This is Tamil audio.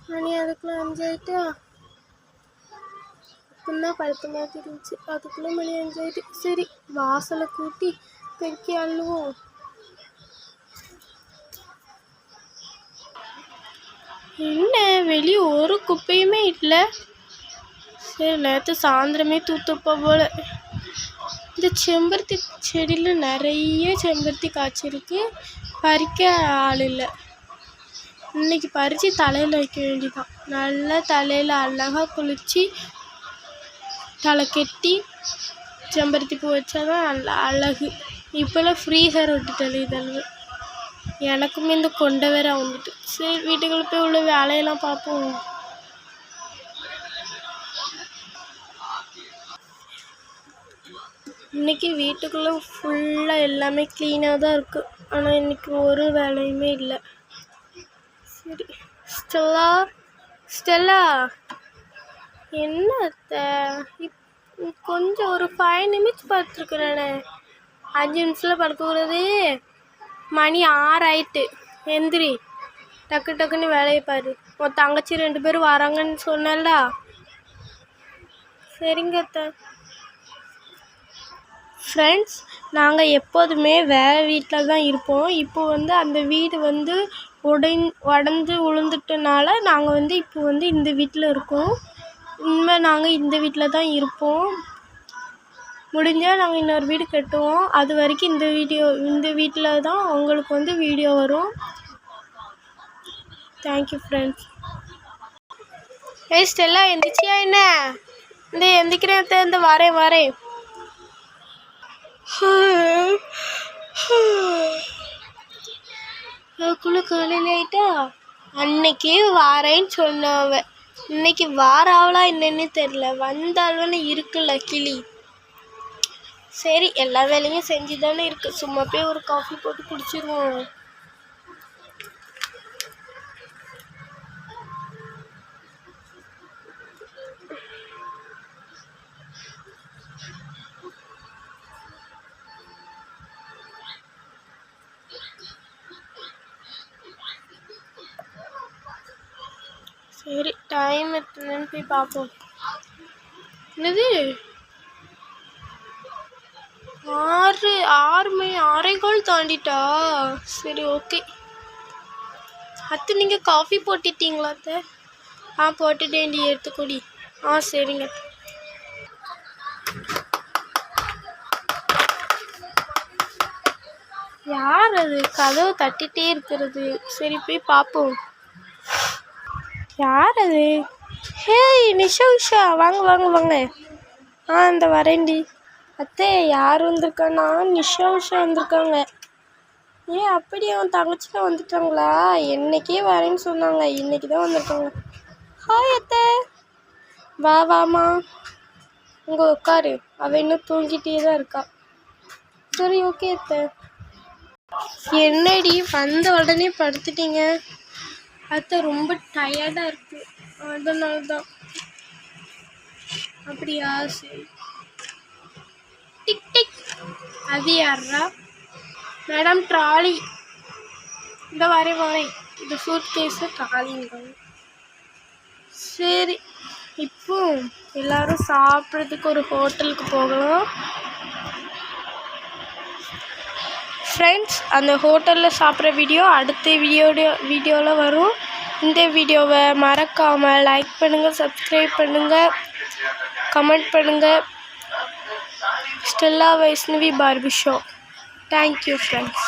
மணி அதுக்குள்ளே 5 ஆகிட்டா. அப்படின்னா 10 மாதிரி இருந்துச்சு, அதுக்குள்ளே மணி 5 ஆகிட்டு. சரி, வாசலை கூட்டி பெருக்கி அள்ளுவோம். என்ன வெளியே ஒரு குப்பையுமே இல்லை. சரி, நேற்று சாயந்தரமே தூத்துப்பா போல. இந்த செம்பருத்தி செடியில் நிறைய செம்பருத்தி காய்ச்சிருக்கு, பறிக்க ஆள் இல்லை. இன்னைக்கு பறித்து தலையில் வைக்க வேண்டியதான். நல்லா தலையில் அழகாக குளித்து தலை கெட்டி செம்பருத்தி பூ வச்சாதான் நல்லா அழகு. இப்போல்லாம் ஃப்ரீ ஹேர் விட்டுட்டேன் இதெல்லாம். எனக்குமே இந்த கொண்டை வேற வந்துட்டு. சரி, வீட்டுக்குள்ள போய் உள்ள வேலையெல்லாம் பார்ப்போம். இன்னைக்கு வீட்டுக்குள்ளே ஃபுல்லாக எல்லாமே க்ளீனாக தான் இருக்குது. ஆனால் இன்னைக்கு ஒரு வேலையுமே இல்லை. சரி, ஸ்டெல்லா என்ன கொஞ்சம் ஒரு 5 நிமிஷம் படுத்துருக்குறேனே. 5 நிமிஷத்தில் படுத்துக்கிறது. மணி 6 ஆயிட்டு. எந்திரி, டக்கு டக்குன்னு வேலையை பாரு. உன் தங்கச்சி 2 பேரும் வராங்கன்னு சொன்னேன்டா. சரிங்க அத்தை. ஃப்ரெண்ட்ஸ், நாங்கள் எப்போதுமே வேறு வீட்டில் தான் இருப்போம். இப்போ அந்த வீடு உடஞ்சி விழுந்துட்டனால நாங்கள் இப்போ இந்த வீட்டில் இருக்கோம். இனிமேல் நாங்கள் இந்த வீட்டில் தான் இருப்போம். முடிஞ்சால் நாங்கள் இன்னொரு வீடு கட்டுவோம். அது வரைக்கும் இந்த வீட்டில் தான் உங்களுக்கு வீடியோ வரும். Thank you friends. ஏய் ஸ்டெல்லா, எந்திரிச்சியா என்ன? இந்த எந்திரிக்கிறேன், இந்த வரேன். அதுக்குள்ளே காலையில் ஆயிட்டா. அன்னைக்கே வாரேன்னு சொன்னவ இன்னைக்கு வாராவளா என்னன்னு தெரியல. வந்தாலும் இருக்குல்ல கிளி. சரி, எல்லா வேலையும் செஞ்சு தானே இருக்கு. சும்மா போய் ஒரு காஃபி போட்டு குடிச்சிருவோம். சரி, டைம் எத்தனைன்னு போய் பார்ப்போம். என்னது 6 மணி 6:15 தாண்டிட்டா? சரி, ஓகே. அத்தை, நீங்கள் காஃபி போட்டுட்டீங்களா அத்தை? போட்டுட்டேன்டி, எடுத்துக்கூடி. சரிங்க. யார் அது கதவு தட்டிகிட்டே இருக்கிறது? சரி, போய் பார்ப்போம். யார் அது? ஹேய் நிஷா, வாங்க. இந்த வரேன்டி. அத்தை, யார் வந்திருக்கான்னா நிஷா வந்திருக்காங்க. அப்படி அவன் தங்கச்சிலாம் வந்துட்டாங்களா? என்னைக்கே வரேன்னு சொன்னாங்க, இன்னைக்கு தான் வந்திருக்காங்க. ஹாய் அத்தை. வாமா, இங்கே உட்காரு. அவள் இன்னும் தூங்கிட்டே தான் இருக்கா. சரி, ஓகே அத்தை. என்னடி வந்த உடனே படுத்துட்டீங்க? அத்தை, ரொம்ப டயர்டாக இருக்கு, அதனால தான். அப்படியா? சரி. டிக் டிக். அது யாரா? Madam, trolley. இந்த வரேன். இந்த சூட் கேஸு ட்ராலிங்க. சரி, இப்போ எல்லாரும் சாப்பிட்றதுக்கு ஒரு ஹோட்டலுக்கு போகலாம். ஃப்ரெண்ட்ஸ், அந்த ஹோட்டலில் சாப்பிட்ற வீடியோ அடுத்த வீடியோவில் வரும். இந்த வீடியோவை மறக்காமல் லைக் பண்ணுங்கள், சப்ஸ்கிரைப் பண்ணுங்கள், கமெண்ட் பண்ணுங்கள். Stella Vaishnavi Barbie show. Thank you friends.